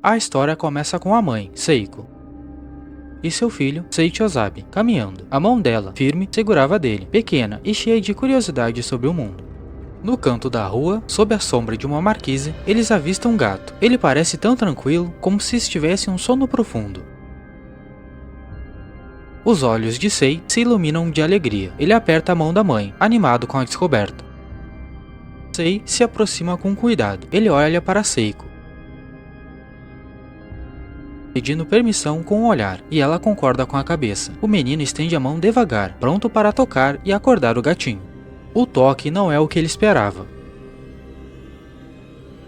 A história começa com a mãe, Seiko, e seu filho, Seiichi Osabe, caminhando. A mão dela, firme, segurava a dele, pequena e cheia de curiosidade sobre o mundo. No canto da rua, sob a sombra de uma marquise, eles avistam um gato. Ele parece tão tranquilo, como se estivesse em um sono profundo. Os olhos de Sei se iluminam de alegria. Ele aperta a mão da mãe, animado com a descoberta. Sei se aproxima com cuidado. Ele olha para Seiko, pedindo permissão com o olhar, e ela concorda com a cabeça. O menino estende a mão devagar, pronto para tocar e acordar o gatinho. O toque não é o que ele esperava.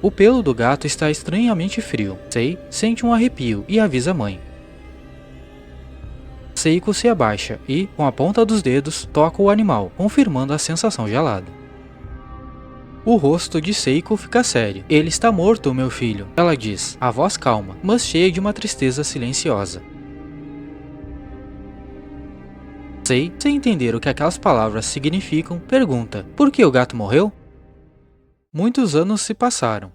O pelo do gato está estranhamente frio. Sei sente um arrepio e avisa a mãe. Seiko se abaixa e, com a ponta dos dedos, toca o animal, confirmando a sensação gelada. O rosto de Seiko fica sério. Ele está morto, meu filho, ela diz, a voz calma, mas cheia de uma tristeza silenciosa. Sei, sem entender o que aquelas palavras significam, pergunta: por que o gato morreu? Muitos anos se passaram.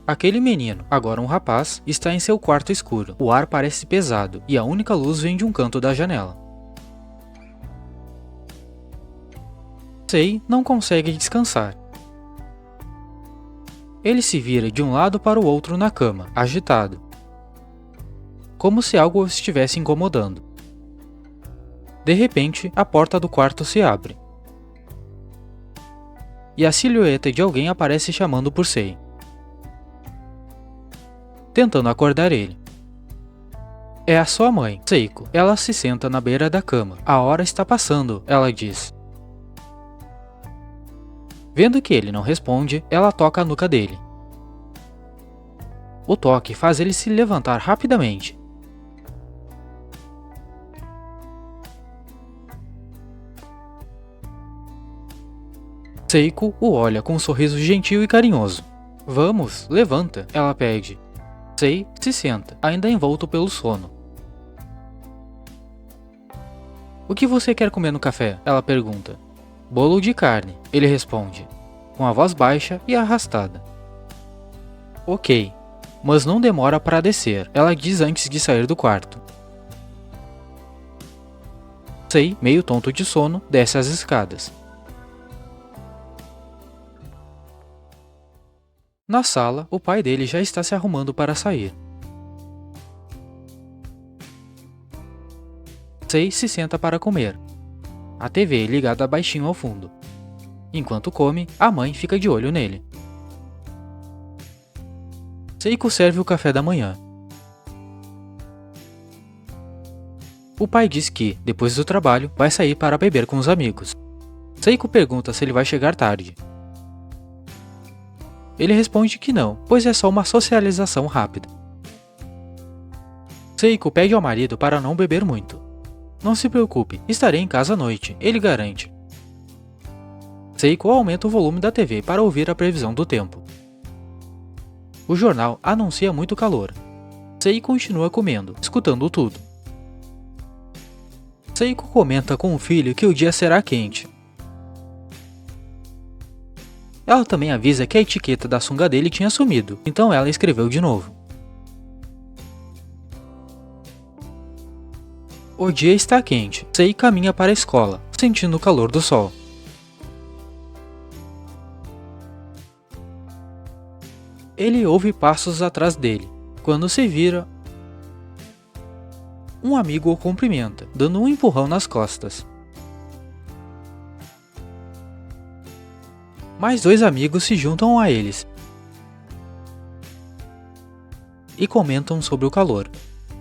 Aquele menino, agora um rapaz, está em seu quarto escuro. O ar parece pesado e a única luz vem de um canto da janela. Sei não consegue descansar. Ele se vira de um lado para o outro na cama, agitado, como se algo o estivesse incomodando. De repente, a porta do quarto se abre e a silhueta de alguém aparece chamando por Sei, tentando acordar ele. É a sua mãe, Seiko. Ela se senta na beira da cama. A hora está passando, ela diz. Vendo que ele não responde, ela toca a nuca dele. O toque faz ele se levantar rapidamente. Seiko o olha com um sorriso gentil e carinhoso. Vamos, levanta, ela pede. Sei se senta, ainda envolto pelo sono. O que você quer comer no café? Ela pergunta. Bolo de carne, ele responde, com a voz baixa e arrastada. Ok, mas não demora para descer, ela diz antes de sair do quarto. Sei, meio tonto de sono, desce as escadas. Na sala, o pai dele já está se arrumando para sair. Sei se senta para comer. A TV é ligada baixinho ao fundo. Enquanto come, a mãe fica de olho nele. Seiko serve o café da manhã. O pai diz que, depois do trabalho, vai sair para beber com os amigos. Seiko pergunta se ele vai chegar tarde. Ele responde que não, pois é só uma socialização rápida. Seiko pede ao marido para não beber muito. Não se preocupe, estarei em casa à noite, ele garante. Seiko aumenta o volume da TV para ouvir a previsão do tempo. O jornal anuncia muito calor. Seiko continua comendo, escutando tudo. Seiko comenta com o filho que o dia será quente. Ela também avisa que a etiqueta da sunga dele tinha sumido, então ela escreveu de novo. O dia está quente. Sei caminha para a escola, sentindo o calor do sol. Ele ouve passos atrás dele. Quando se vira, um amigo o cumprimenta, dando um empurrão nas costas. Mais dois amigos se juntam a eles e comentam sobre o calor.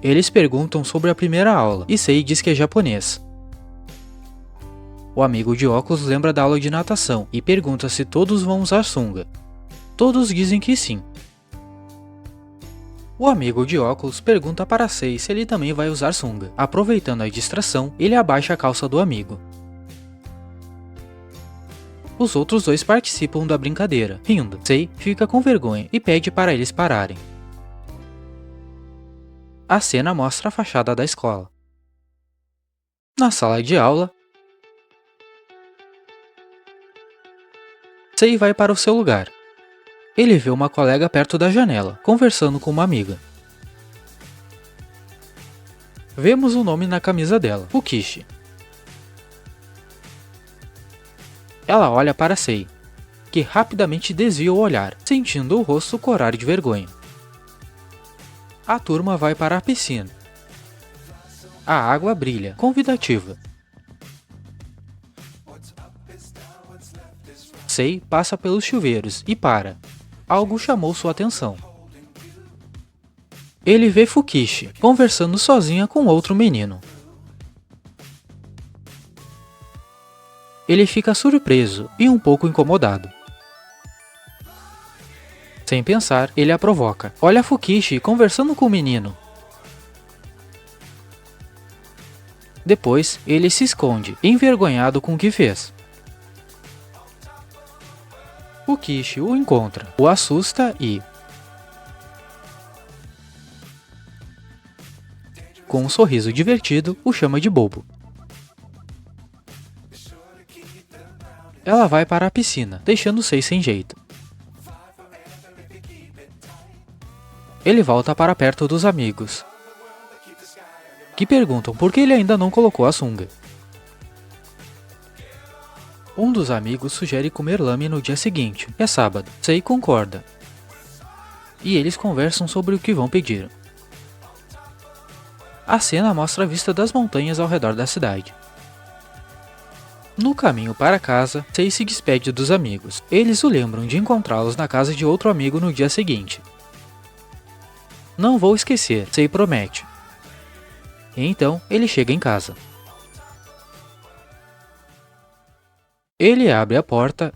Eles perguntam sobre a primeira aula e Sei diz que é japonês. O amigo de óculos lembra da aula de natação e pergunta se todos vão usar sunga. Todos dizem que sim. O amigo de óculos pergunta para Sei se ele também vai usar sunga. Aproveitando a distração, ele abaixa a calça do amigo. Os outros dois participam da brincadeira, rindo. Sei fica com vergonha e pede para eles pararem. A cena mostra a fachada da escola. Na sala de aula, Sei vai para o seu lugar. Ele vê uma colega perto da janela, conversando com uma amiga. Vemos o nome na camisa dela, Fukishi. Ela olha para Sei, que rapidamente desvia o olhar, sentindo o rosto corar de vergonha. A turma vai para a piscina. A água brilha, convidativa. Sei passa pelos chuveiros e para. Algo chamou sua atenção. Ele vê Fukishi conversando sozinha com outro menino. Ele fica surpreso e um pouco incomodado. Sem pensar, ele a provoca. Olha Fukishi conversando com o menino. Depois, ele se esconde, envergonhado com o que fez. Fukishi o encontra, o assusta e, com um sorriso divertido, o chama de bobo. Ela vai para a piscina, deixando Sei sem jeito. Ele volta para perto dos amigos, que perguntam por que ele ainda não colocou a sunga. Um dos amigos sugere comer lame no dia seguinte, é sábado. Sei concorda. E eles conversam sobre o que vão pedir. A cena mostra a vista das montanhas ao redor da cidade. No caminho para casa, Sei se despede dos amigos. Eles o lembram de encontrá-los na casa de outro amigo no dia seguinte. Não vou esquecer, Sei promete. E então, ele chega em casa. Ele abre a porta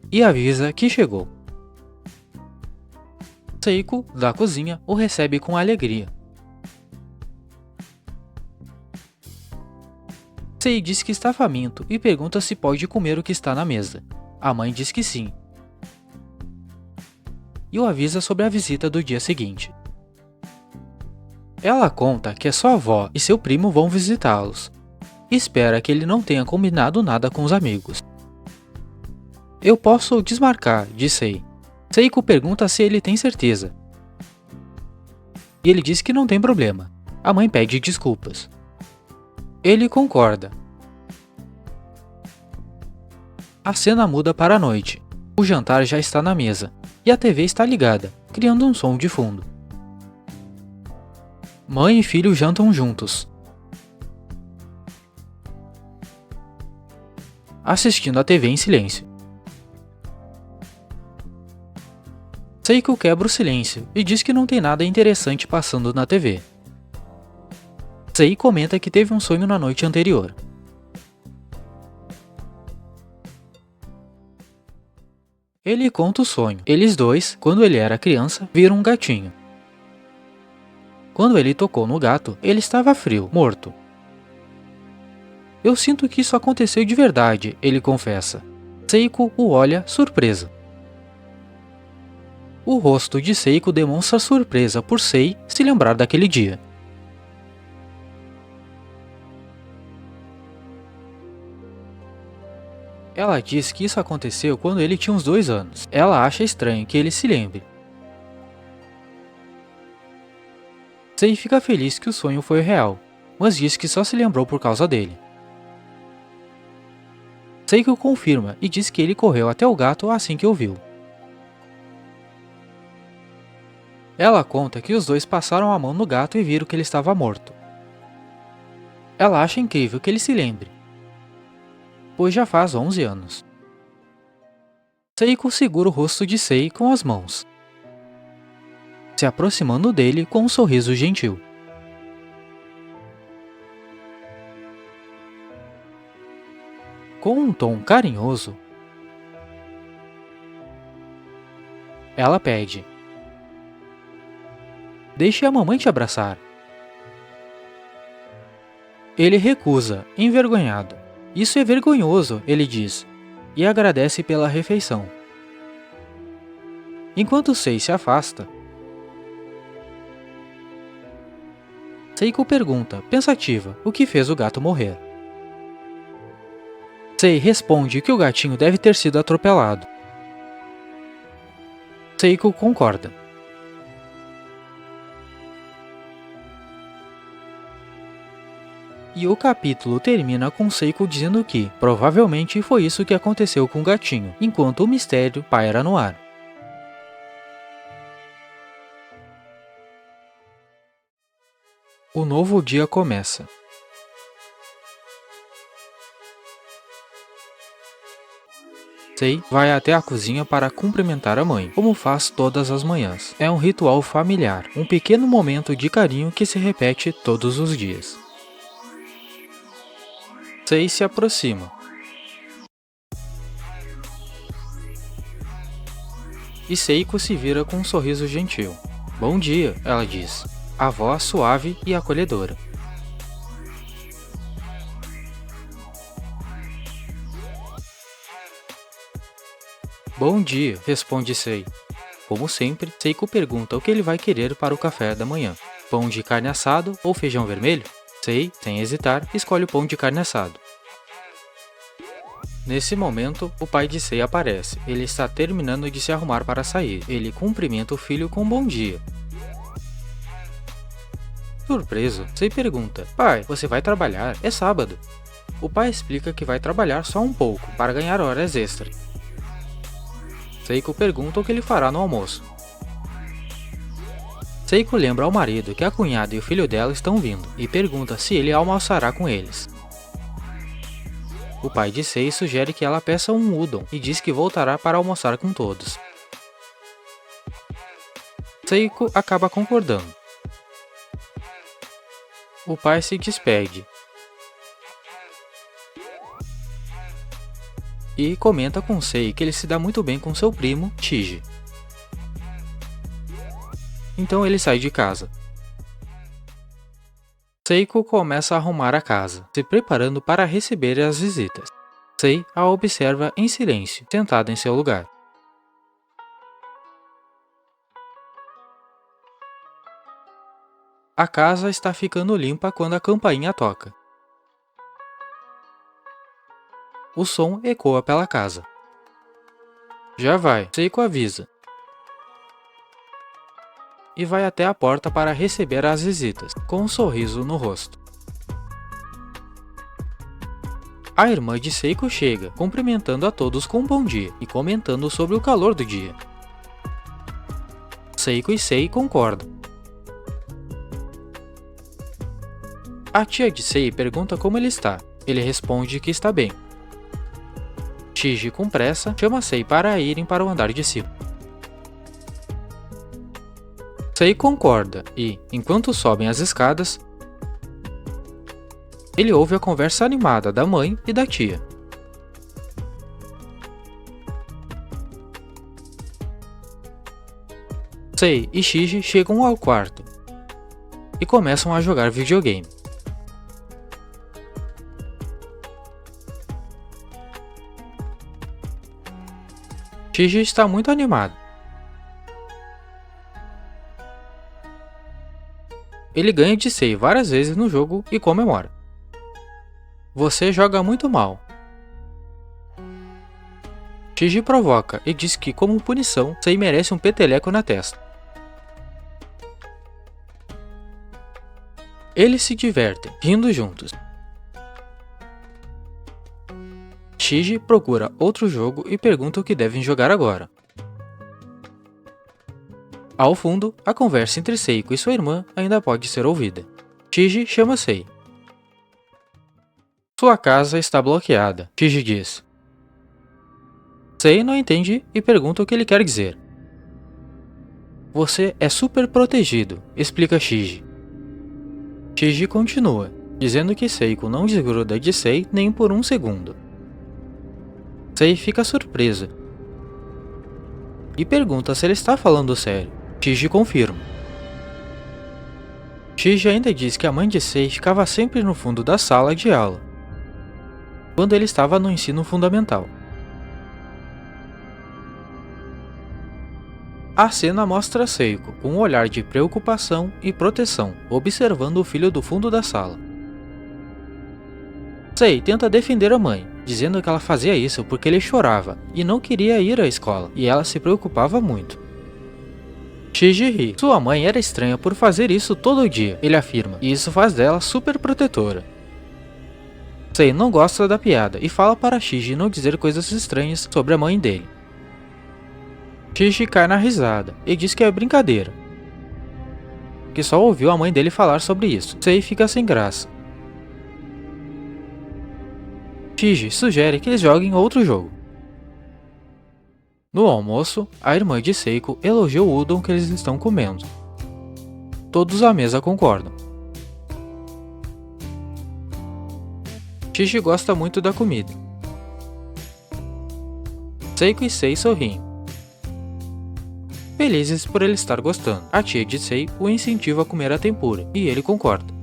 e avisa que chegou. Seiko, da cozinha, o recebe com alegria. Sei diz que está faminto e pergunta se pode comer o que está na mesa. A mãe diz que sim. E o avisa sobre a visita do dia seguinte. Ela conta que a sua avó e seu primo vão visitá-los. Espera que ele não tenha combinado nada com os amigos. Eu posso desmarcar, diz Sei. Seiko pergunta se ele tem certeza. E ele diz que não tem problema. A mãe pede desculpas. Ele concorda. A cena muda para a noite. O jantar já está na mesa e a TV está ligada, criando um som de fundo. Mãe e filho jantam juntos, assistindo a TV em silêncio. Seiko quebra o silêncio e diz que não tem nada interessante passando na TV. Sei comenta que teve um sonho na noite anterior. Ele conta o sonho. Eles dois, quando ele era criança, viram um gatinho. Quando ele tocou no gato, ele estava frio, morto. Eu sinto que isso aconteceu de verdade, ele confessa. Seiko o olha, surpresa. O rosto de Seiko demonstra surpresa por Sei se lembrar daquele dia. Ela diz que isso aconteceu quando ele tinha uns 2 anos. Ela acha estranho que ele se lembre. Sei fica feliz que o sonho foi real, mas diz que só se lembrou por causa dele. Seiko confirma e diz que ele correu até o gato assim que o viu. Ela conta que os dois passaram a mão no gato e viram que ele estava morto. Ela acha incrível que ele se lembre, pois já faz 11 anos. Seiko segura o rosto de Sei com as mãos, se aproximando dele com um sorriso gentil. Com um tom carinhoso, ela pede: "Deixe a mamãe te abraçar." Ele recusa, envergonhado. "Isso é vergonhoso", ele diz, e agradece pela refeição. Enquanto Sei se afasta, Seiko pergunta, pensativa, o que fez o gato morrer. Sei responde que o gatinho deve ter sido atropelado. Seiko concorda. E o capítulo termina com Seiko dizendo que, provavelmente, foi isso que aconteceu com o gatinho, enquanto o mistério paira no ar. O novo dia começa. Sei vai até a cozinha para cumprimentar a mãe, como faz todas as manhãs. É um ritual familiar, um pequeno momento de carinho que se repete todos os dias. Sei se aproxima. E Seiko se vira com um sorriso gentil. Bom dia, ela diz. A voz suave e acolhedora. Bom dia, responde Sei. Como sempre, Seiko pergunta o que ele vai querer para o café da manhã. Pão de carne assado ou feijão vermelho? Sei, sem hesitar, escolhe o pão de carne assado. Nesse momento, o pai de Sei aparece. Ele está terminando de se arrumar para sair. Ele cumprimenta o filho com bom dia. Surpreso, Sei pergunta, pai, você vai trabalhar? É sábado. O pai explica que vai trabalhar só um pouco, para ganhar horas extras. Seiko pergunta o que ele fará no almoço. Seiko lembra ao marido que a cunhada e o filho dela estão vindo, e pergunta se ele almoçará com eles. O pai de Sei sugere que ela peça um udon e diz que voltará para almoçar com todos. Seiko acaba concordando. O pai se despede e comenta com Sei que ele se dá muito bem com seu primo, Chiji. Então ele sai de casa. Seiko começa a arrumar a casa, se preparando para receber as visitas. Sei a observa em silêncio, sentada em seu lugar. A casa está ficando limpa quando a campainha toca. O som ecoa pela casa. Já vai, Seiko avisa. E vai até a porta para receber as visitas, com um sorriso no rosto. A irmã de Seiko chega, cumprimentando a todos com um bom dia e comentando sobre o calor do dia. Seiko e Sei concordam. A tia de Sei pergunta como ele está. Ele responde que está bem. Chiji, com pressa, chama Sei para irem para o andar de cima. Sei concorda e, enquanto sobem as escadas, ele ouve a conversa animada da mãe e da tia. Sei e Chiji chegam ao quarto e começam a jogar videogame. Chiji está muito animado. Ele ganha de Sei várias vezes no jogo e comemora. Você joga muito mal. Chiji provoca e diz que, como punição, Sei merece um peteleco na testa. Eles se divertem, rindo juntos. Chiji procura outro jogo e pergunta o que devem jogar agora. Ao fundo, a conversa entre Seiko e sua irmã ainda pode ser ouvida. Chiji chama Sei. Sua casa está bloqueada, Chiji diz. Sei não entende e pergunta o que ele quer dizer. Você é super protegido, explica Chiji. Chiji continua, dizendo que Seiko não desgruda de Sei nem por um segundo. Sei fica surpresa e pergunta se ele está falando sério. Chiji confirma. Chiji ainda diz que a mãe de Sei ficava sempre no fundo da sala de aula, quando ele estava no ensino fundamental. A cena mostra Seiko com um olhar de preocupação e proteção, observando o filho do fundo da sala. Sei tenta defender a mãe, dizendo que ela fazia isso porque ele chorava e não queria ir à escola, e ela se preocupava muito. Shiji ri. Sua mãe era estranha por fazer isso todo dia, ele afirma, e isso faz dela super protetora. Sei não gosta da piada e fala para Shiji não dizer coisas estranhas sobre a mãe dele. Shiji cai na risada e diz que é brincadeira, que só ouviu a mãe dele falar sobre isso. Sei fica sem graça. Shiji sugere que eles joguem outro jogo. No almoço, a irmã de Seiko elogia o udon que eles estão comendo. Todos à mesa concordam. Shiji gosta muito da comida. Seiko e Sei sorriem, felizes por ele estar gostando. A tia de Sei o incentiva a comer a tempura, e ele concorda.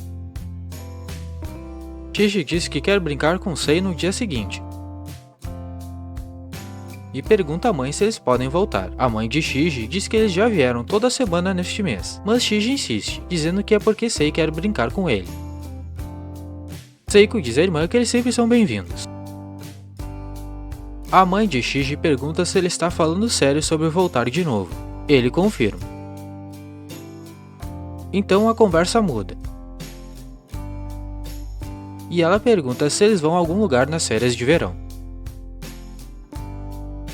Shiji diz que quer brincar com Sei no dia seguinte, e pergunta à mãe se eles podem voltar. A mãe de Shiji diz que eles já vieram toda semana neste mês, mas Shiji insiste, dizendo que é porque Sei quer brincar com ele. Seiko diz à irmã que eles sempre são bem-vindos. A mãe de Shiji pergunta se ele está falando sério sobre voltar de novo. Ele confirma. Então a conversa muda, e ela pergunta se eles vão a algum lugar nas férias de verão.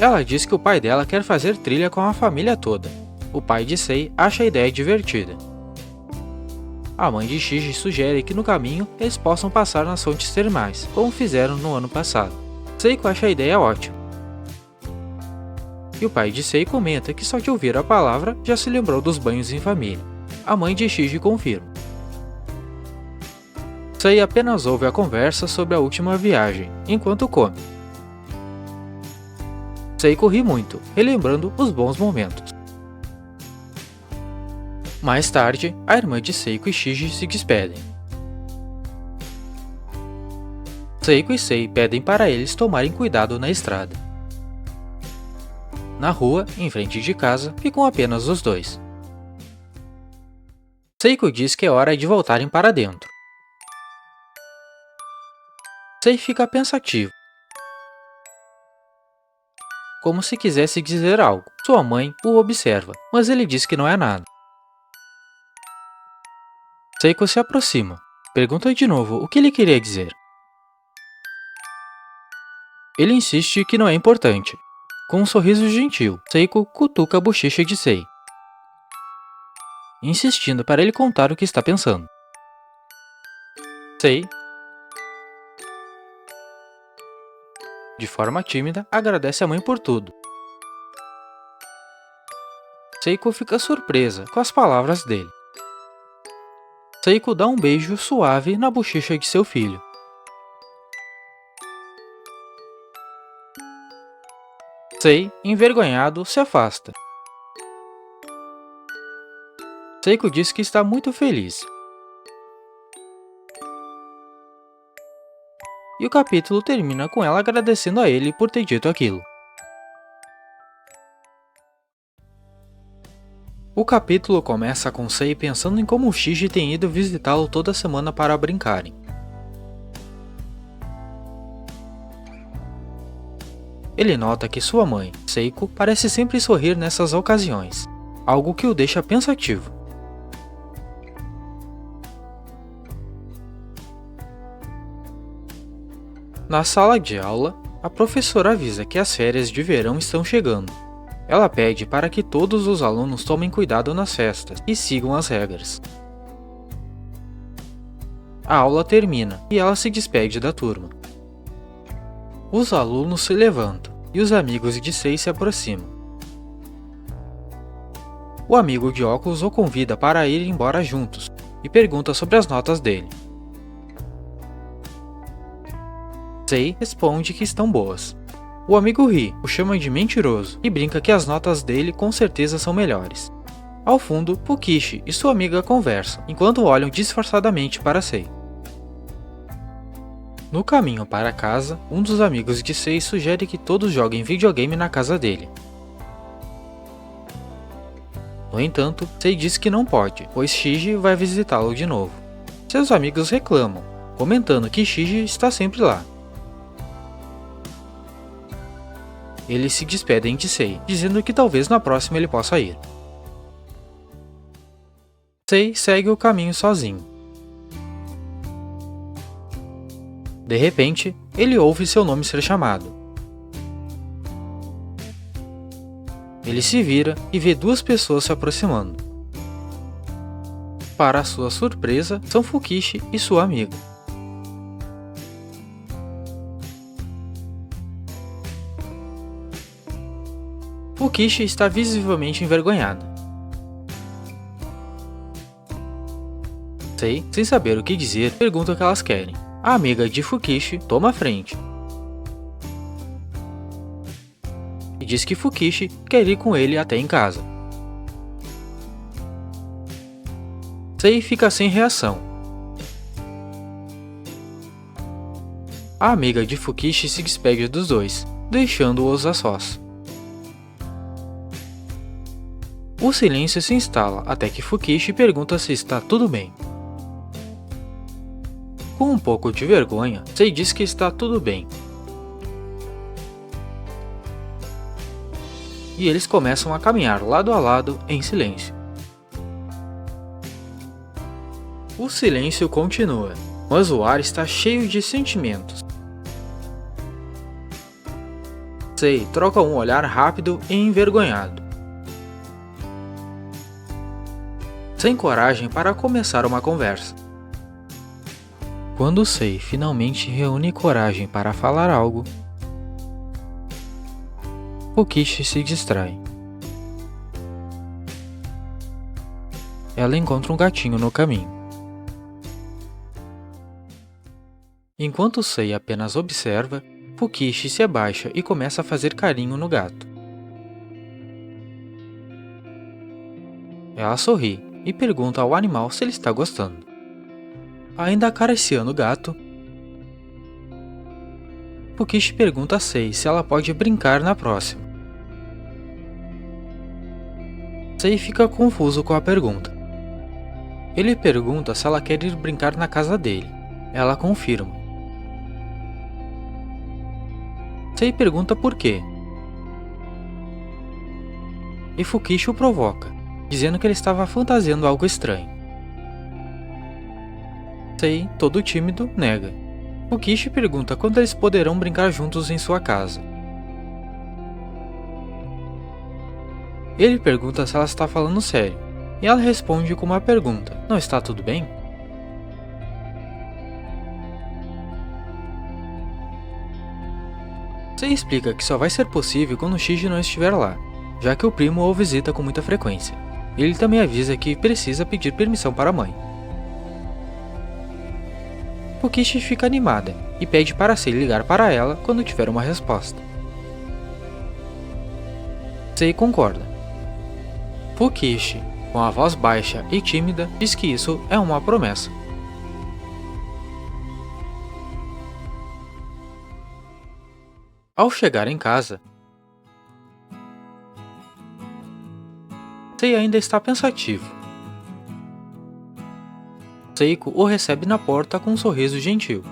Ela diz que o pai dela quer fazer trilha com a família toda. O pai de Sei acha a ideia divertida. A mãe de Shiji sugere que no caminho eles possam passar nas fontes termais, como fizeram no ano passado. Seiko acha a ideia ótima. E o pai de Sei comenta que só de ouvir a palavra já se lembrou dos banhos em família. A mãe de Shiji confirma. Sei apenas ouve a conversa sobre a última viagem, enquanto come. Seiko ri muito, relembrando os bons momentos. Mais tarde, a irmã de Seiko e Shiji se despedem. Seiko e Sei pedem para eles tomarem cuidado na estrada. Na rua, em frente de casa, ficam apenas os dois. Seiko diz que é hora de voltarem para dentro. Sei fica pensativo, como se quisesse dizer algo. Sua mãe o observa, mas ele diz que não é nada. Seiko se aproxima, pergunta de novo o que ele queria dizer. Ele insiste que não é importante. Com um sorriso gentil, Seiko cutuca a bochecha de Sei, insistindo para ele contar o que está pensando. Sei, de forma tímida, agradece a mãe por tudo. Seiko fica surpresa com as palavras dele. Seiko dá um beijo suave na bochecha de seu filho. Sei, envergonhado, se afasta. Seiko diz que está muito feliz. E o capítulo termina com ela agradecendo a ele por ter dito aquilo. O capítulo começa com Sei pensando em como o Shiji tem ido visitá-lo toda semana para brincarem. Ele nota que sua mãe, Seiko, parece sempre sorrir nessas ocasiões, algo que o deixa pensativo. Na sala de aula, a professora avisa que as férias de verão estão chegando. Ela pede para que todos os alunos tomem cuidado nas festas e sigam as regras. A aula termina e ela se despede da turma. Os alunos se levantam e os amigos de Sei se aproximam. O amigo de óculos o convida para ir embora juntos e pergunta sobre as notas dele. Sei responde que estão boas. O amigo ri, o chama de mentiroso e brinca que as notas dele com certeza são melhores. Ao fundo, Fukishi e sua amiga conversam, enquanto olham disfarçadamente para Sei. No caminho para casa, um dos amigos de Sei sugere que todos joguem videogame na casa dele. No entanto, Sei diz que não pode, pois Shiji vai visitá-lo de novo. Seus amigos reclamam, comentando que Shiji está sempre lá. Eles se despedem de Sei, dizendo que talvez na próxima ele possa ir. Sei segue o caminho sozinho. De repente, ele ouve seu nome ser chamado. Ele se vira e vê duas pessoas se aproximando. Para sua surpresa, são Fukishi e sua amiga. Fukishi está visivelmente envergonhada. Sei, sem saber o que dizer, pergunta o que elas querem. A amiga de Fukishi toma a frente e diz que Fukishi quer ir com ele até em casa. Sei fica sem reação. A amiga de Fukishi se despede dos dois, deixando-os a sós. O silêncio se instala até que Fukishi pergunta se está tudo bem. Com um pouco de vergonha, Sei diz que está tudo bem. E eles começam a caminhar lado a lado em silêncio. O silêncio continua, mas o ar está cheio de sentimentos. Sei troca um olhar rápido e envergonhado. Sem coragem para começar uma conversa. Quando Sei finalmente reúne coragem para falar algo, Fukishi se distrai. Ela encontra um gatinho no caminho. Enquanto Sei apenas observa, Fukishi se abaixa e começa a fazer carinho no gato. Ela sorri e pergunta ao animal se ele está gostando. Ainda acariciando o gato, Fukishi pergunta a Sei se ela pode brincar na próxima. Sei fica confuso com a pergunta. Ele pergunta se ela quer ir brincar na casa dele. Ela confirma. Sei pergunta por quê. E Fukishi o provoca, dizendo que ele estava fantasiando algo estranho. Sei, todo tímido, nega. Fukishi pergunta quando eles poderão brincar juntos em sua casa. Ele pergunta se ela está falando sério, e ela responde com uma pergunta: não está tudo bem? Sei explica que só vai ser possível quando Shiji não estiver lá, já que o primo o visita com muita frequência. Ele também avisa que precisa pedir permissão para a mãe. Fukishi fica animada e pede para Sei ligar para ela quando tiver uma resposta. Sei concorda. Fukishi, com a voz baixa e tímida, diz que isso é uma promessa. Ao chegar em casa, Sei ainda está pensativo. Seiko o recebe na porta com um sorriso gentil.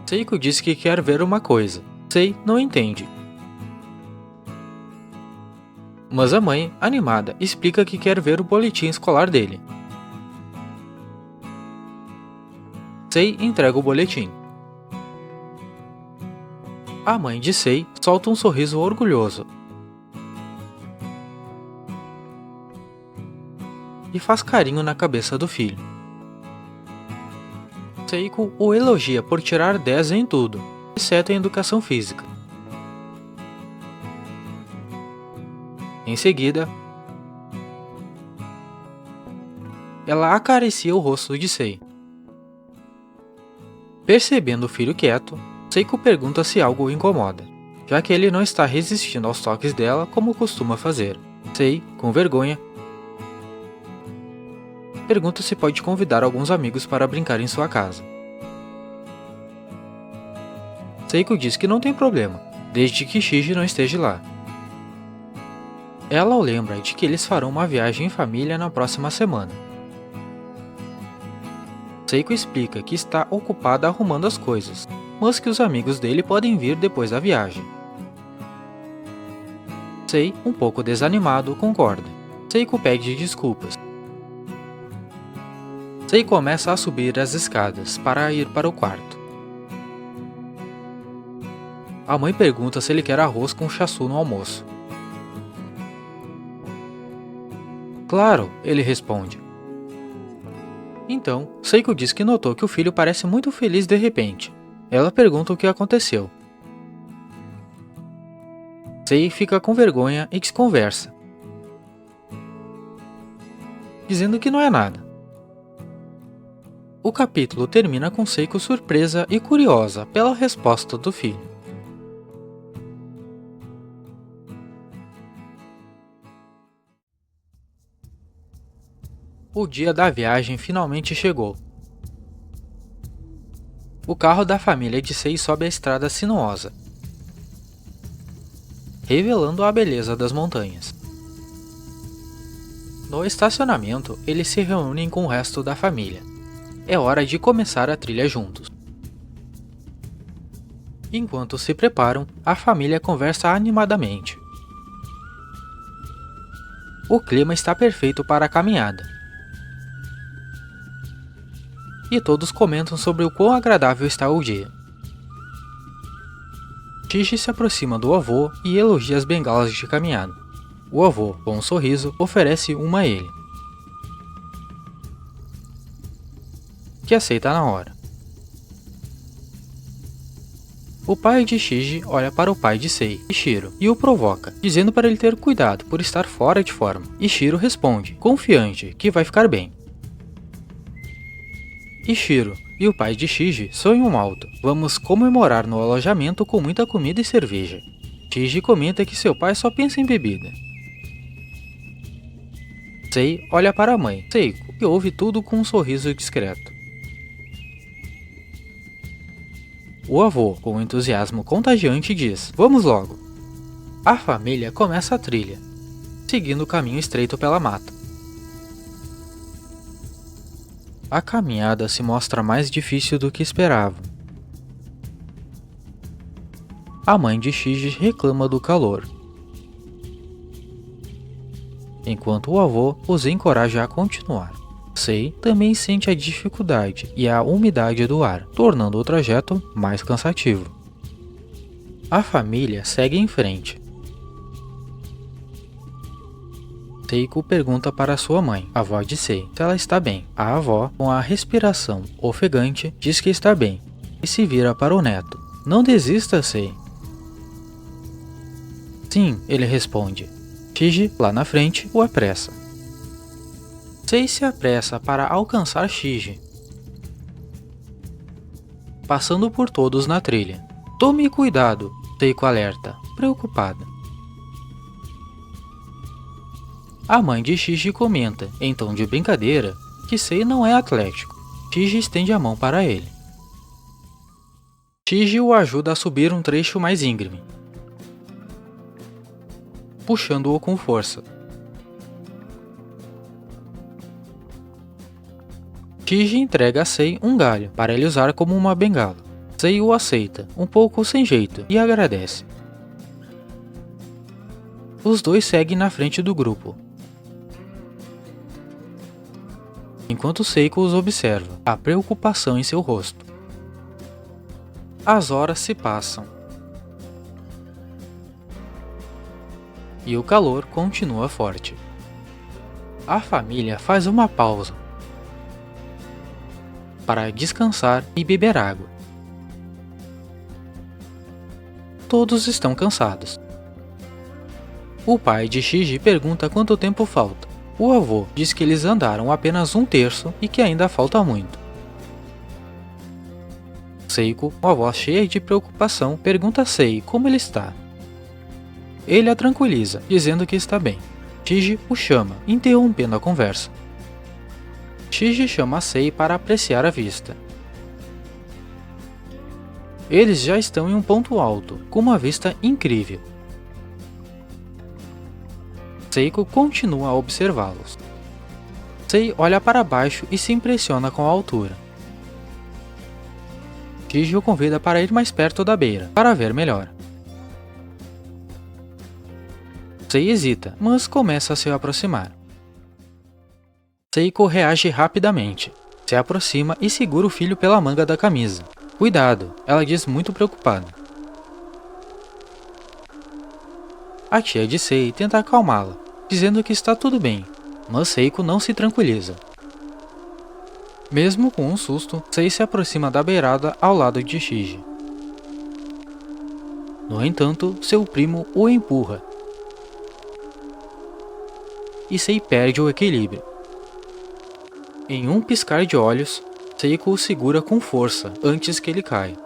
Seiko diz que quer ver uma coisa. Sei não entende. Mas a mãe, animada, explica que quer ver o boletim escolar dele. Sei entrega o boletim. A mãe de Sei solta um sorriso orgulhoso e faz carinho na cabeça do filho. Seiko o elogia por tirar 10 em tudo, exceto em educação física. Em seguida, ela acaricia o rosto de Sei. Percebendo o filho quieto, Seiko pergunta se algo o incomoda, já que ele não está resistindo aos toques dela como costuma fazer. Sei, com vergonha, pergunta se pode convidar alguns amigos para brincar em sua casa. Seiko diz que não tem problema, desde que Shiji não esteja lá. Ela o lembra de que eles farão uma viagem em família na próxima semana. Seiko explica que está ocupada arrumando as coisas, mas que os amigos dele podem vir depois da viagem. Sei, um pouco desanimado, concorda. Seiko pede desculpas. Sei começa a subir as escadas para ir para o quarto. A mãe pergunta se ele quer arroz com chassu no almoço. Claro, ele responde. Então, Seiko diz que notou que o filho parece muito feliz de repente. Ela pergunta o que aconteceu. Sei fica com vergonha e desconversa, dizendo que não é nada. O capítulo termina com Seiko surpresa e curiosa pela resposta do filho. O dia da viagem finalmente chegou. O carro da família de Sei sobe a estrada sinuosa, revelando a beleza das montanhas. No estacionamento, eles se reúnem com o resto da família. É hora de começar a trilha juntos. Enquanto se preparam, a família conversa animadamente. O clima está perfeito para a caminhada. E todos comentam sobre o quão agradável está o dia. Shiji se aproxima do avô e elogia as bengalas de caminhada. O avô, com um sorriso, oferece uma a ele, que aceita na hora. O pai de Shiji olha para o pai de Sei, Ishiro, e o provoca, dizendo para ele ter cuidado por estar fora de forma. Ishiro responde, confiante, que vai ficar bem. Ishiro e o pai de Shiji sonham alto. Vamos comemorar no alojamento com muita comida e cerveja. Shiji comenta que seu pai só pensa em bebida. Sei olha para a mãe, Seiko, e ouve tudo com um sorriso discreto. O avô, com um entusiasmo contagiante, diz, vamos logo. A família começa a trilha, seguindo o caminho estreito pela mata. A caminhada se mostra mais difícil do que esperavam. A mãe de Shiji reclama do calor, enquanto o avô os encoraja a continuar. Sei também sente a dificuldade e a umidade do ar, tornando o trajeto mais cansativo. A família segue em frente. Seiko pergunta para sua mãe, a avó de Sei, se ela está bem. A avó, com a respiração ofegante, diz que está bem e se vira para o neto. Não desista, Sei. Sim, ele responde. Shiji, lá na frente, o apressa. Sei se apressa para alcançar Shiji, passando por todos na trilha. Tome cuidado, Seiko alerta, preocupada. A mãe de Shiji comenta, em tom de brincadeira, que Sei não é atlético. Shiji estende a mão para ele. Shiji o ajuda a subir um trecho mais íngreme, puxando-o com força. Shiji entrega a Sei um galho para ele usar como uma bengala. Sei o aceita, um pouco sem jeito, e agradece. Os dois seguem na frente do grupo, enquanto Seiko os observa, a preocupação em seu rosto. As horas se passam, e o calor continua forte. A família faz uma pausa para descansar e beber água. Todos estão cansados. O pai de Shiji pergunta quanto tempo falta. O avô diz que eles andaram apenas um terço e que ainda falta muito. Seiko, com a voz cheia de preocupação, pergunta a Sei como ele está. Ele a tranquiliza, dizendo que está bem. Shiji o chama, interrompendo a conversa. Shiji chama Sei para apreciar a vista. Eles já estão em um ponto alto, com uma vista incrível. Seiko continua a observá-los. Sei olha para baixo e se impressiona com a altura. Chiji o convida para ir mais perto da beira, para ver melhor. Sei hesita, mas começa a se aproximar. Seiko reage rapidamente, se aproxima e segura o filho pela manga da camisa. Cuidado, ela diz muito preocupada. A tia de Sei tenta acalmá-la, dizendo que está tudo bem, mas Seiko não se tranquiliza. Mesmo com um susto, Sei se aproxima da beirada ao lado de Chiji. No entanto, seu primo o empurra e Sei perde o equilíbrio. Em um piscar de olhos, Seiko o segura com força antes que ele caia.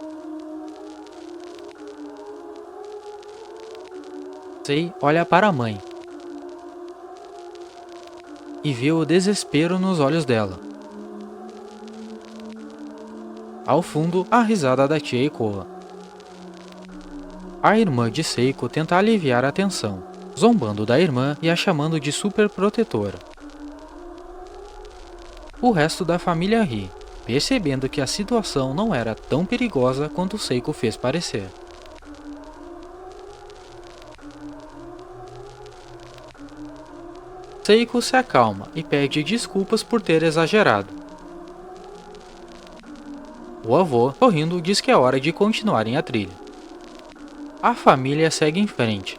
Sei olha para a mãe e vê o desespero nos olhos dela. Ao fundo, a risada da tia ecoa. A irmã de Seiko tenta aliviar a tensão, zombando da irmã e a chamando de super protetora. O resto da família ri, percebendo que a situação não era tão perigosa quanto Seiko fez parecer. Seiko se acalma e pede desculpas por ter exagerado. O avô, sorrindo, diz que é hora de continuarem a trilha. A família segue em frente.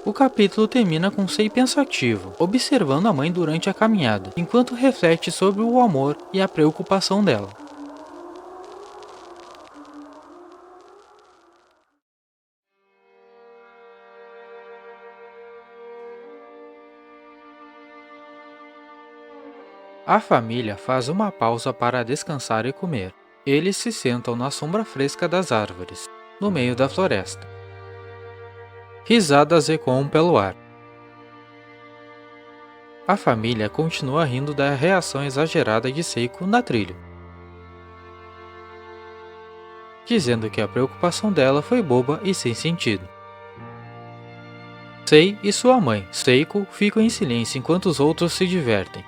O capítulo termina com Sei pensativo, observando a mãe durante a caminhada, enquanto reflete sobre o amor e a preocupação dela. A família faz uma pausa para descansar e comer. Eles se sentam na sombra fresca das árvores, no meio da floresta. Risadas ecoam pelo ar. A família continua rindo da reação exagerada de Seiko na trilha, dizendo que a preocupação dela foi boba e sem sentido. Sei e sua mãe, Seiko, ficam em silêncio enquanto os outros se divertem.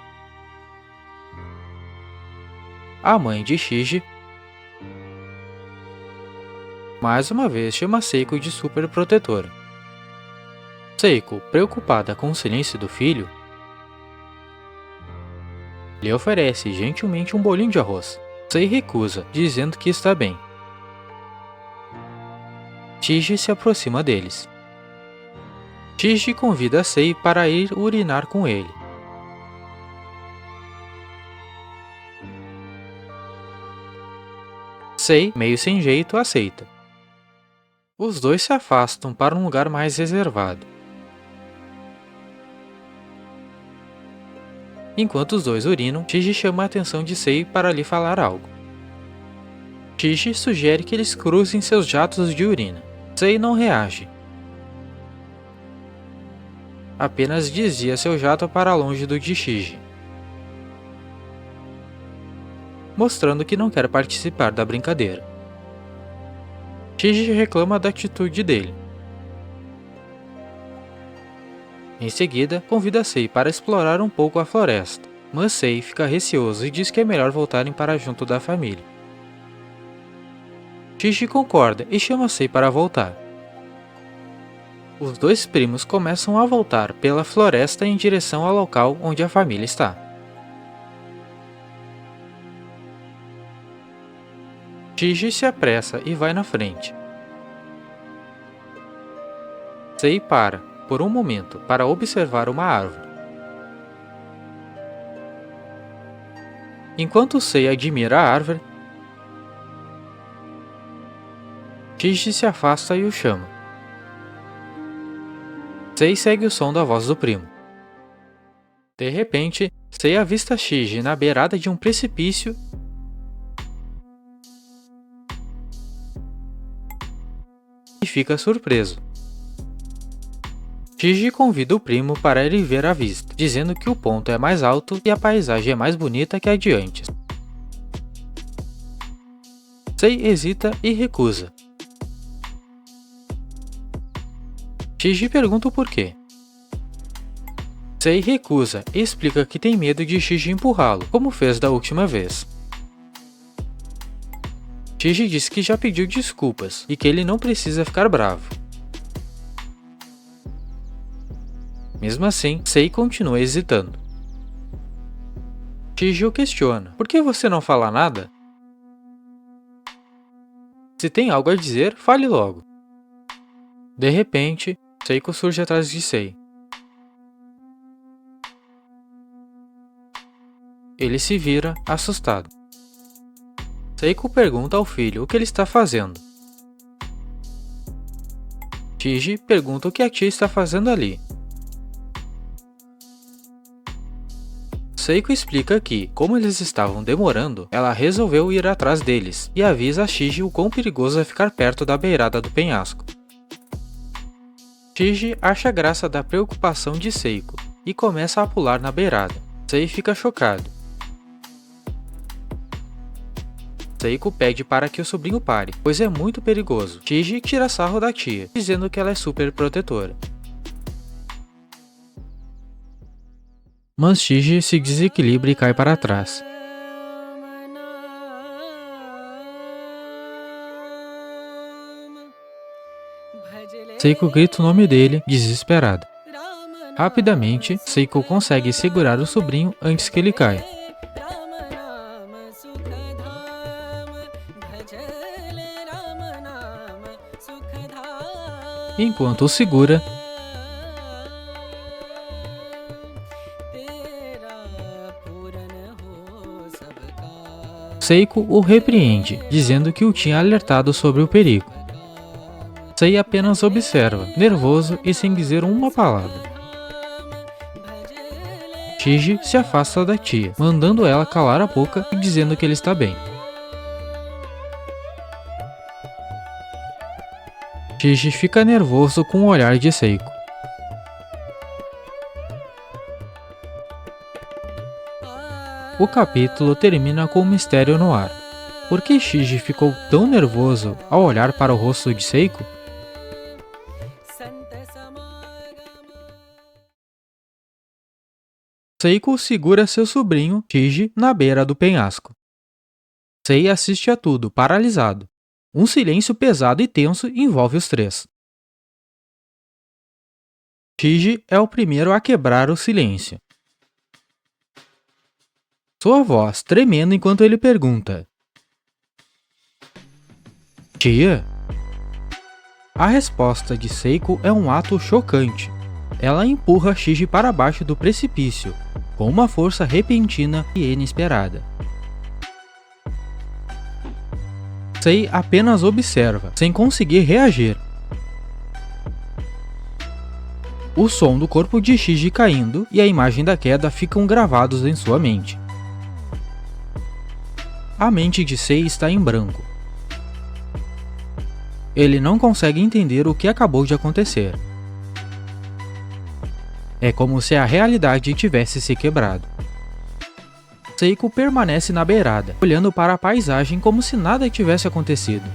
A mãe de Chiji mais uma vez chama Seiko de super protetora. Seiko, preocupada com o silêncio do filho, lhe oferece gentilmente um bolinho de arroz. Sei recusa, dizendo que está bem. Chiji se aproxima deles. Chiji convida Sei para ir urinar com ele. Sei, meio sem jeito, aceita. Os dois se afastam para um lugar mais reservado. Enquanto os dois urinam, Chiji chama a atenção de Sei para lhe falar algo. Chiji sugere que eles cruzem seus jatos de urina. Sei não reage. Apenas desvia seu jato para longe do de Chiji, mostrando que não quer participar da brincadeira. Chiji reclama da atitude dele. Em seguida, convida Sei para explorar um pouco a floresta, mas Sei fica receoso e diz que é melhor voltarem para junto da família. Chiji concorda e chama Sei para voltar. Os dois primos começam a voltar pela floresta em direção ao local onde a família está. Chiji se apressa e vai na frente. Sei para, por um momento, para observar uma árvore. Enquanto Sei admira a árvore, Chiji se afasta e o chama. Sei segue o som da voz do primo. De repente, Sei avista Chiji na beirada de um precipício e fica surpreso. Chiji convida o primo para ir ver a vista, dizendo que o ponto é mais alto e a paisagem é mais bonita que a de antes. Sei hesita e recusa. Chiji pergunta o porquê. Sei recusa e explica que tem medo de Chiji empurrá-lo, como fez da última vez. Chiji diz que já pediu desculpas e que ele não precisa ficar bravo. Mesmo assim, Sei continua hesitando. Chiji o questiona: por que você não fala nada? Se tem algo a dizer, fale logo. De repente, Seiko surge atrás de Sei. Ele se vira, assustado. Seiko pergunta ao filho o que ele está fazendo. Chiji pergunta o que a tia está fazendo ali. Seiko explica que, como eles estavam demorando, ela resolveu ir atrás deles e avisa a Chiji o quão perigoso é ficar perto da beirada do penhasco. Chiji acha graça da preocupação de Seiko e começa a pular na beirada. Sei fica chocado. Seiko pede para que o sobrinho pare, pois é muito perigoso. Chiji tira sarro da tia, dizendo que ela é super protetora. Mas Chiji se desequilibra e cai para trás. Seiko grita o nome dele, desesperada. Rapidamente, Seiko consegue segurar o sobrinho antes que ele caia. Enquanto o segura, Seiko o repreende, dizendo que o tinha alertado sobre o perigo. Sei apenas observa, nervoso e sem dizer uma palavra. Chiji se afasta da tia, mandando ela calar a boca e dizendo que ele está bem. Chiji fica nervoso com o olhar de Seiko. O capítulo termina com um mistério no ar. Por que Chiji ficou tão nervoso ao olhar para o rosto de Seiko? Seiko segura seu sobrinho, Chiji, na beira do penhasco. Sei assiste a tudo, paralisado. Um silêncio pesado e tenso envolve os três. Chiji é o primeiro a quebrar o silêncio. Sua voz tremendo enquanto ele pergunta: Tia? A resposta de Seiko é um ato chocante. Ela empurra Chiji para baixo do precipício, com uma força repentina e inesperada. Sei apenas observa, sem conseguir reagir. O som do corpo de Chiji caindo e a imagem da queda ficam gravados em sua mente. A mente de Sei está em branco. Ele não consegue entender o que acabou de acontecer. É como se a realidade tivesse se quebrado. Seiko permanece na beirada, olhando para a paisagem como se nada tivesse acontecido.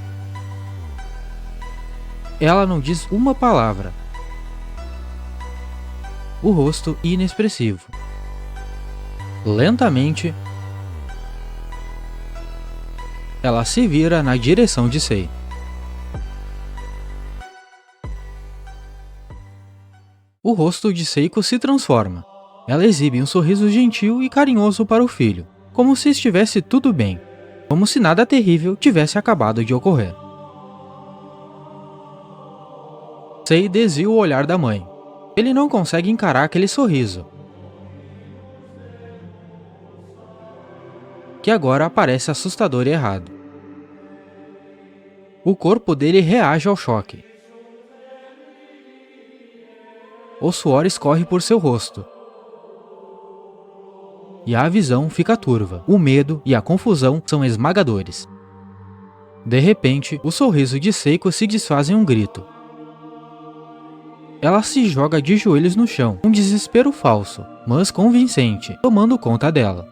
Ela não diz uma palavra. O rosto inexpressivo. Lentamente, ela se vira na direção de Sei. O rosto de Seiko se transforma. Ela exibe um sorriso gentil e carinhoso para o filho, como se estivesse tudo bem, como se nada terrível tivesse acabado de ocorrer. Sei desvia o olhar da mãe. Ele não consegue encarar aquele sorriso, que agora parece assustador e errado. O corpo dele reage ao choque. O suor escorre por seu rosto. E a visão fica turva. O medo e a confusão são esmagadores. De repente, o sorriso de Seiko se desfaz em um grito. Ela se joga de joelhos no chão, um desespero falso, mas convincente, tomando conta dela.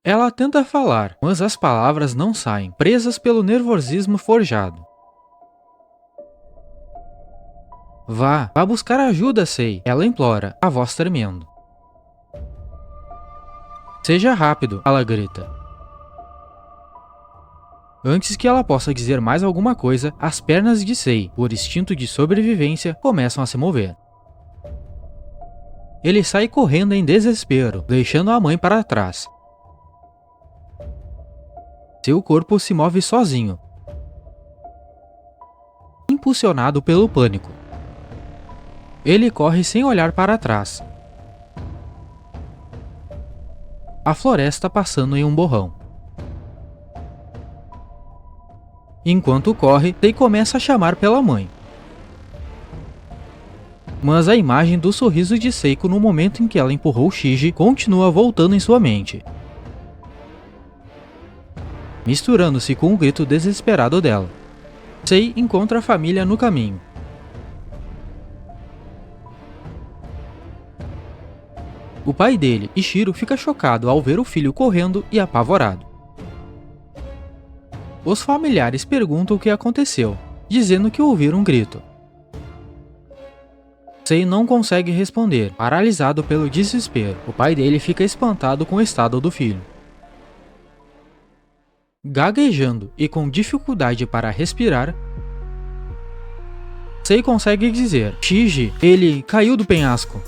Ela tenta falar, mas as palavras não saem, presas pelo nervosismo forjado. Vá buscar ajuda, Sei, ela implora, a voz tremendo. Seja rápido, ela grita. Antes que ela possa dizer mais alguma coisa, as pernas de Sei, por instinto de sobrevivência, começam a se mover. Ele sai correndo em desespero, deixando a mãe para trás. Seu corpo se move sozinho, impulsionado pelo pânico. Ele corre sem olhar para trás. A floresta passando em um borrão. Enquanto corre, Sei começa a chamar pela mãe. Mas a imagem do sorriso de Seiko no momento em que ela empurrou Shiji continua voltando em sua mente, misturando-se com o grito desesperado dela. Sei encontra a família no caminho. O pai dele, Ishiro, fica chocado ao ver o filho correndo e apavorado. Os familiares perguntam o que aconteceu, dizendo que ouviram um grito. Sei não consegue responder, paralisado pelo desespero. O pai dele fica espantado com o estado do filho. Gaguejando e com dificuldade para respirar, Sei consegue dizer: Shiji, ele caiu do penhasco.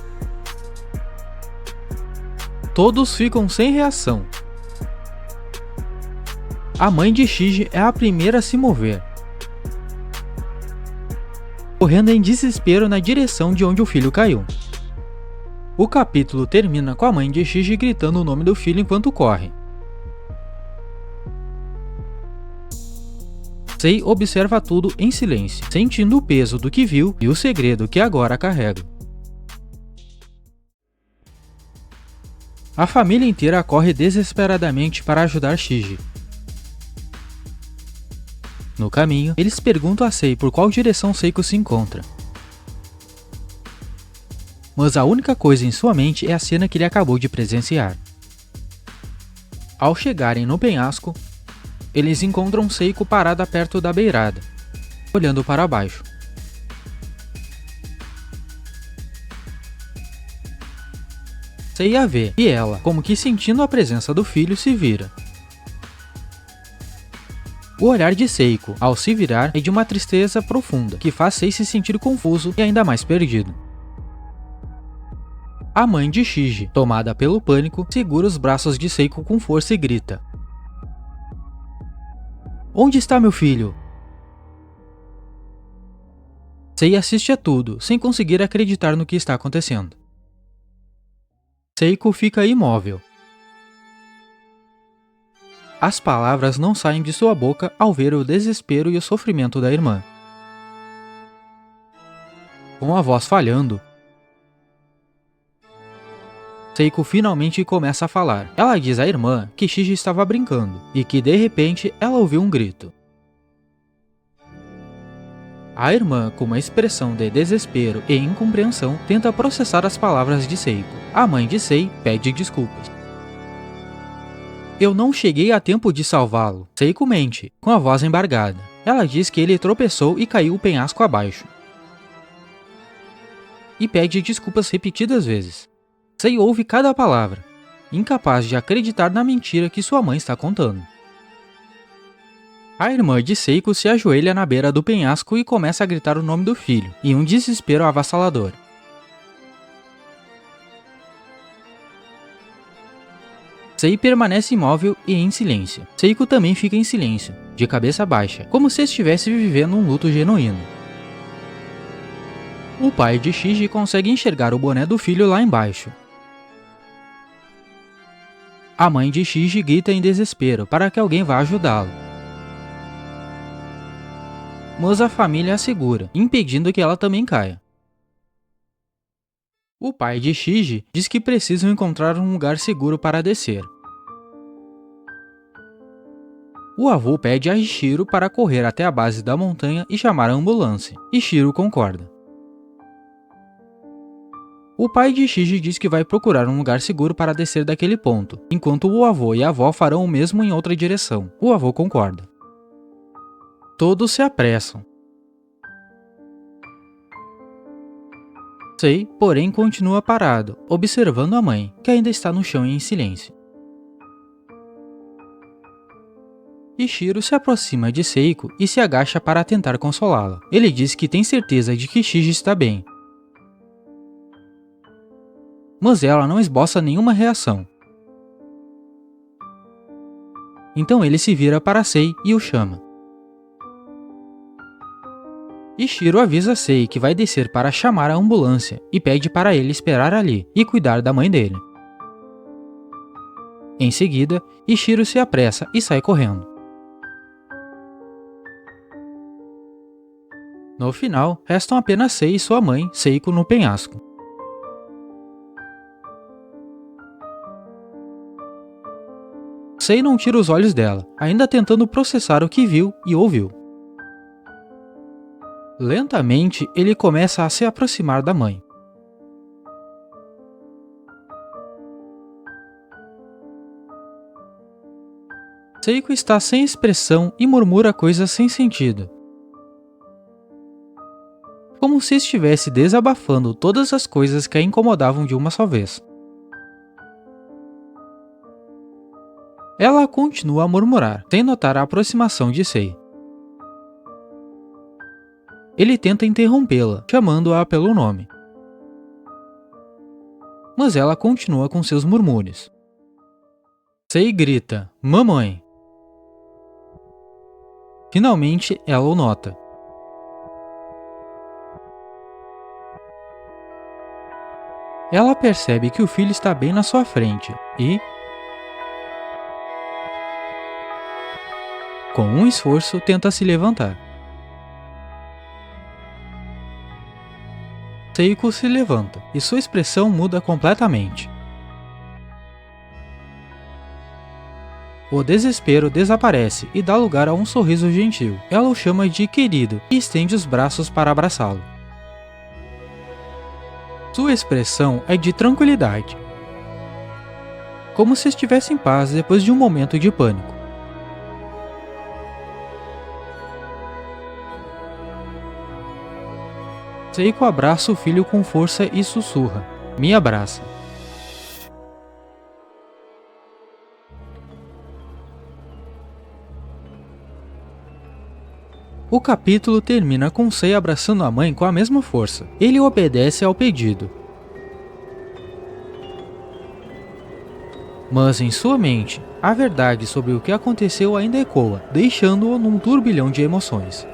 Todos ficam sem reação. A mãe de Shiji é a primeira a se mover, correndo em desespero na direção de onde o filho caiu. O capítulo termina com a mãe de Shiji gritando o nome do filho enquanto corre. Sei observa tudo em silêncio, sentindo o peso do que viu e o segredo que agora carrega. A família inteira corre desesperadamente para ajudar Shiji. No caminho, eles perguntam a Sei por qual direção Seiko se encontra. Mas a única coisa em sua mente é a cena que ele acabou de presenciar. Ao chegarem no penhasco, eles encontram Seiko parada perto da beirada, olhando para baixo. Sei a vê, e ela, como que sentindo a presença do filho, se vira. O olhar de Seiko, ao se virar, é de uma tristeza profunda, que faz Sei se sentir confuso e ainda mais perdido. A mãe de Shiji, tomada pelo pânico, segura os braços de Seiko com força e grita: Onde está meu filho? Sei assiste a tudo, sem conseguir acreditar no que está acontecendo. Seiko fica imóvel. As palavras não saem de sua boca ao ver o desespero e o sofrimento da irmã. Com a voz falhando, Seiko finalmente começa a falar. Ela diz à irmã que Shiji estava brincando e que de repente ela ouviu um grito. A irmã, com uma expressão de desespero e incompreensão, tenta processar as palavras de Seiko. A mãe de Sei pede desculpas. Eu não cheguei a tempo de salvá-lo. Seiko mente, com a voz embargada. Ela diz que ele tropeçou e caiu o penhasco abaixo. E pede desculpas repetidas vezes. Sei ouve cada palavra, incapaz de acreditar na mentira que sua mãe está contando. A irmã de Seiko se ajoelha na beira do penhasco e começa a gritar o nome do filho, em um desespero avassalador. Sei permanece imóvel e em silêncio. Seiko também fica em silêncio, de cabeça baixa, como se estivesse vivendo um luto genuíno. O pai de Shiji consegue enxergar o boné do filho lá embaixo. A mãe de Shiji grita em desespero para que alguém vá ajudá-lo. Mas a família a segura, impedindo que ela também caia. O pai de Shiji diz que precisam encontrar um lugar seguro para descer. O avô pede a Ishiro para correr até a base da montanha e chamar a ambulância. Ishiro concorda. O pai de Shiji diz que vai procurar um lugar seguro para descer daquele ponto, enquanto o avô e a avó farão o mesmo em outra direção. O avô concorda. Todos se apressam. Sei, porém, continua parado, observando a mãe, que ainda está no chão em silêncio. Ichiro se aproxima de Seiko e se agacha para tentar consolá-la. Ele diz que tem certeza de que Shiji está bem, mas ela não esboça nenhuma reação. Então ele se vira para Sei e o chama. Ichiro avisa Sei que vai descer para chamar a ambulância e pede para ele esperar ali e cuidar da mãe dele. Em seguida, Ichiro se apressa e sai correndo. No final, restam apenas Sei e sua mãe, Seiko, no penhasco. Sei não tira os olhos dela, ainda tentando processar o que viu e ouviu. Lentamente, ele começa a se aproximar da mãe. Seiko está sem expressão e murmura coisas sem sentido, como se estivesse desabafando todas as coisas que a incomodavam de uma só vez. Ela continua a murmurar, sem notar a aproximação de Sei. Ele tenta interrompê-la, chamando-a pelo nome. Mas ela continua com seus murmúrios. Sei grita, "Mamãe!" Finalmente, ela o nota. Ela percebe que o filho está bem na sua frente e, com um esforço, tenta se levantar. Seiko se levanta e sua expressão muda completamente. O desespero desaparece e dá lugar a um sorriso gentil. Ela o chama de querido e estende os braços para abraçá-lo. Sua expressão é de tranquilidade, como se estivesse em paz depois de um momento de pânico. Seiko abraça o filho com força e sussurra, "Me abraça." O capítulo termina com Sei abraçando a mãe com a mesma força. Ele obedece ao pedido. Mas em sua mente, a verdade sobre o que aconteceu ainda ecoa, deixando-o num turbilhão de emoções.